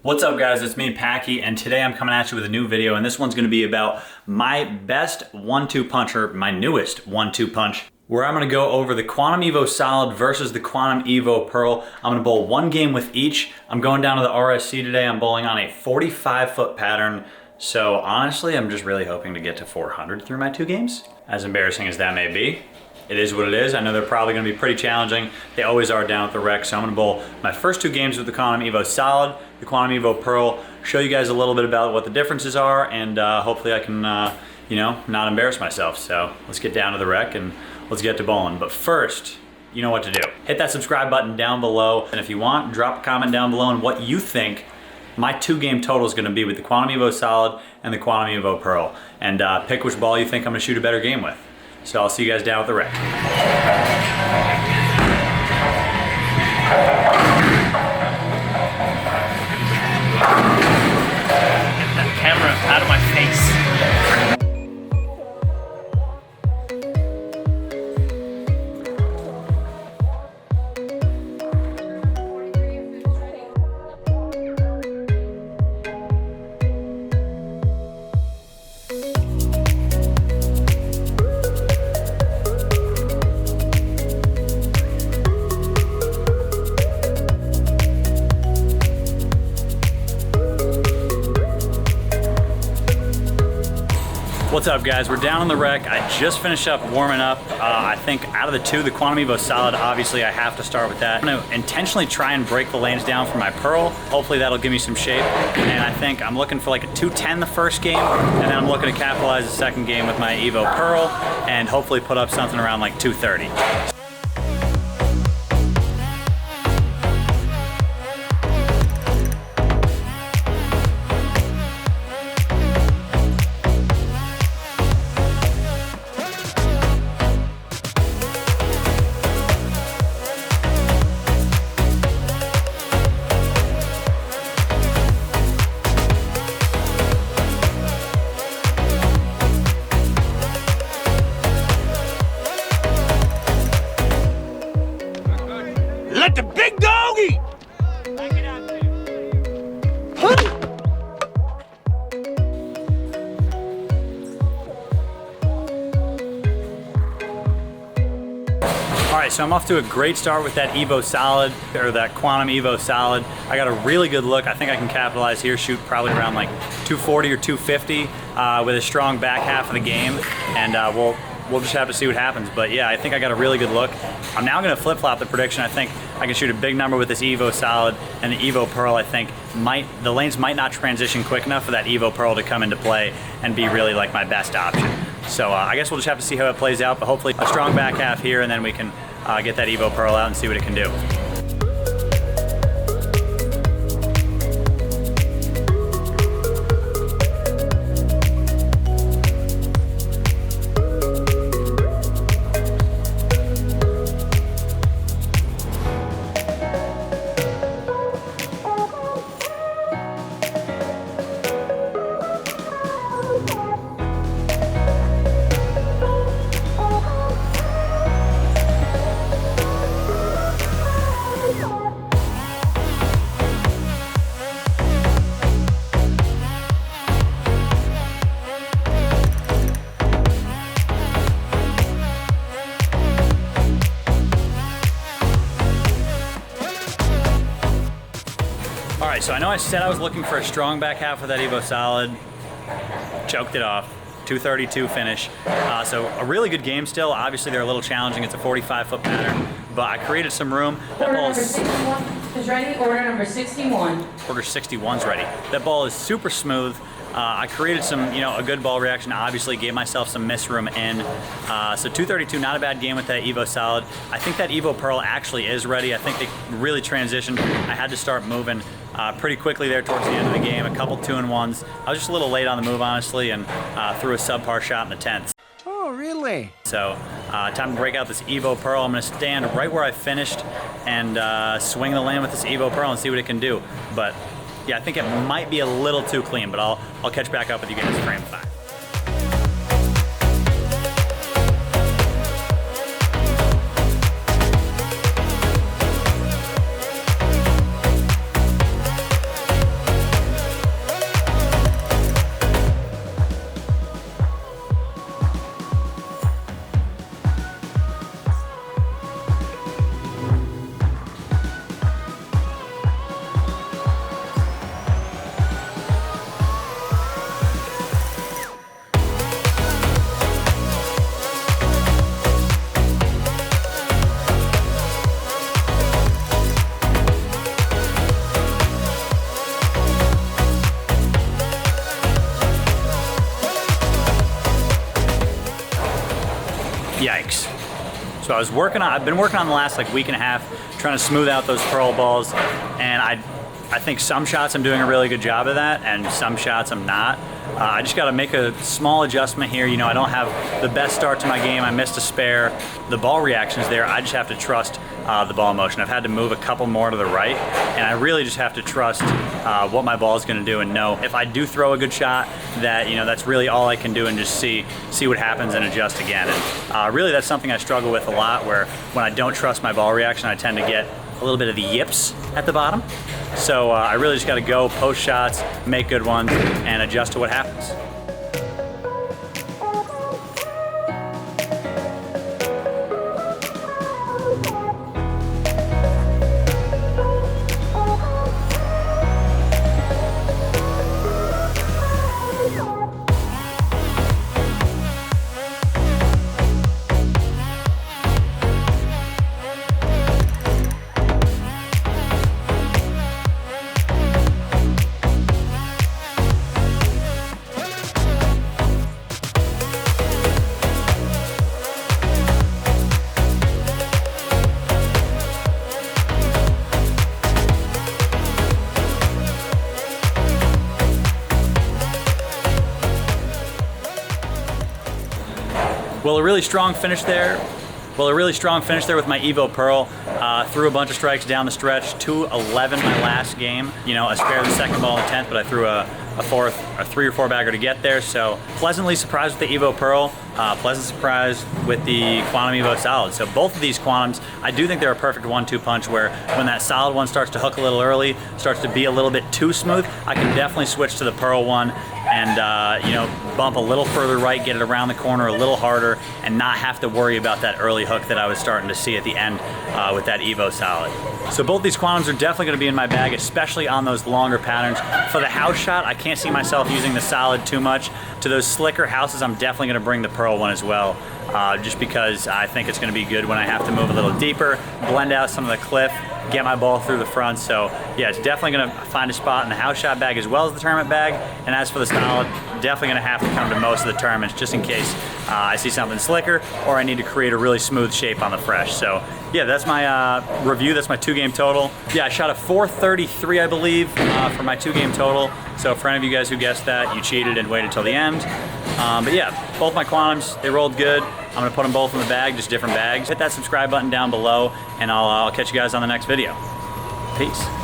What's up guys, it's me Packy, and today I'm coming at you with a new video, and this one's going to be about my best 1-2 punch, or my newest 1-2 punch, where I'm going to go over the Quantum Evo Solid versus the Quantum Evo Pearl. I'm going to bowl one game with each. I'm going down to the RSC today. I'm bowling on a 45-foot pattern, so honestly I'm just really hoping to get to 400 through my two games. As embarrassing as that may be, it is what it is. I know they're probably going to be pretty challenging. They always are down at the rec, so I'm going to bowl my first two games with the Quantum Evo Solid, the Quantum Evo Pearl, show you guys a little bit about what the differences are, and hopefully I can, not embarrass myself. So let's get down to the rec and let's get to bowling. But first, you know what to do. Hit that subscribe button down below, and if you want, drop a comment down below on what you think my two-game total is going to be with the Quantum Evo Solid and the Quantum Evo Pearl, and pick which ball you think I'm going to shoot a better game with. So I'll see you guys down at the rec. Get that camera out of my face. What's up guys, we're down on the rec. I just finished up warming up. I think out of the two, the Quantum Evo Solid, obviously I have to start with that. I'm gonna intentionally try and break the lanes down for my Pearl. Hopefully that'll give me some shape. And I think I'm looking for like a 210 the first game, and then I'm looking to capitalize the second game with my Evo Pearl, and hopefully put up something around like 230. Let the big dog eat! Alright, so I'm off to a great start with that Evo Solid, or that Quantum Evo Solid. I got a really good look. I think I can capitalize here, shoot probably around like 240 or 250 with a strong back half of the game, and we'll just have to see what happens. But yeah, I think I got a really good look. I'm now going to flip-flop the prediction. I think I can shoot a big number with this Evo Solid, and the Evo Pearl, I think, the lanes might not transition quick enough for that Evo Pearl to come into play and be really like my best option. So I guess we'll just have to see how it plays out, but hopefully a strong back half here, and then we can get that Evo Pearl out and see what it can do. Alright, so I know I said I was looking for a strong back half of that Evo Solid. Choked it off. 232 finish. So a really good game still. Obviously they're a little challenging. It's a 45-foot pattern, but I created some room. Order number 61 is ready. Order number 61. Order 61's ready. That ball is super smooth. I created some, a good ball reaction. Obviously gave myself some miss room in. So 232, not a bad game with that Evo Solid. I think that Evo Pearl actually is ready. I think they really transitioned. I had to start moving pretty quickly there towards the end of the game. A couple 2-and-1s. I was just a little late on the move, honestly, and threw a subpar shot in the 10th. Oh, really? So time to break out this Evo Pearl. I'm going to stand right where I finished and swing the lane with this Evo Pearl and see what it can do. But yeah, I think it might be a little too clean, but I'll catch back up with you guys frame 5. So I've been working on the last like week and a half, trying to smooth out those pearl balls, and I think some shots I'm doing a really good job of that, and some shots I'm not. I just got to make a small adjustment here. You know, I don't have the best start to my game. I missed a spare. The ball reaction is there. I just have to trust the ball motion. I've had to move a couple more to the right, and I really just have to trust what my ball is going to do, and know if I do throw a good shot that, you know, that's really all I can do, and just see what happens and adjust again. And really that's something I struggle with a lot, where when I don't trust my ball reaction, I tend to get a little bit of the yips at the bottom. So I really just got to go post shots, make good ones, and adjust to what happens. Well, a really strong finish there. With my Evo Pearl. Threw a bunch of strikes down the stretch, 211 my last game. You know, I spared the second ball in the 10th, but I threw a 3 or 4 bagger to get there. So pleasantly surprised with the Evo Pearl, pleasant surprise with the Quantum Evo Solid. So both of these Quantums, I do think they're a perfect 1-2 punch, where when that solid one starts to hook a little early, starts to be a little bit too smooth, I can definitely switch to the Pearl one and you know, bump a little further right, get it around the corner a little harder, and not have to worry about that early hook that I was starting to see at the end with that Evo Solid. So both these Quantums are definitely going to be in my bag, especially on those longer patterns. For the house shot, I can't see myself using the Solid too much. To those slicker houses, I'm definitely going to bring the Pearl one as well, just because I think it's going to be good when I have to move a little deeper, blend out some of the cliff, get my ball through the front. So yeah, it's definitely going to find a spot in the house shot bag as well as the tournament bag. And as for the Solid, definitely going to have to come to most of the tournaments, just in case I see something slicker or I need to create a really smooth shape on the fresh. So yeah, that's my review. That's my 2-game total. Yeah, I shot a 433, I believe, for my 2-game total. So for any of you guys who guessed that, you cheated and waited till the end. But yeah, both my Quantums, they rolled good. I'm gonna put them both in the bag, just different bags. Hit that subscribe button down below, and I'll catch you guys on the next video. Peace.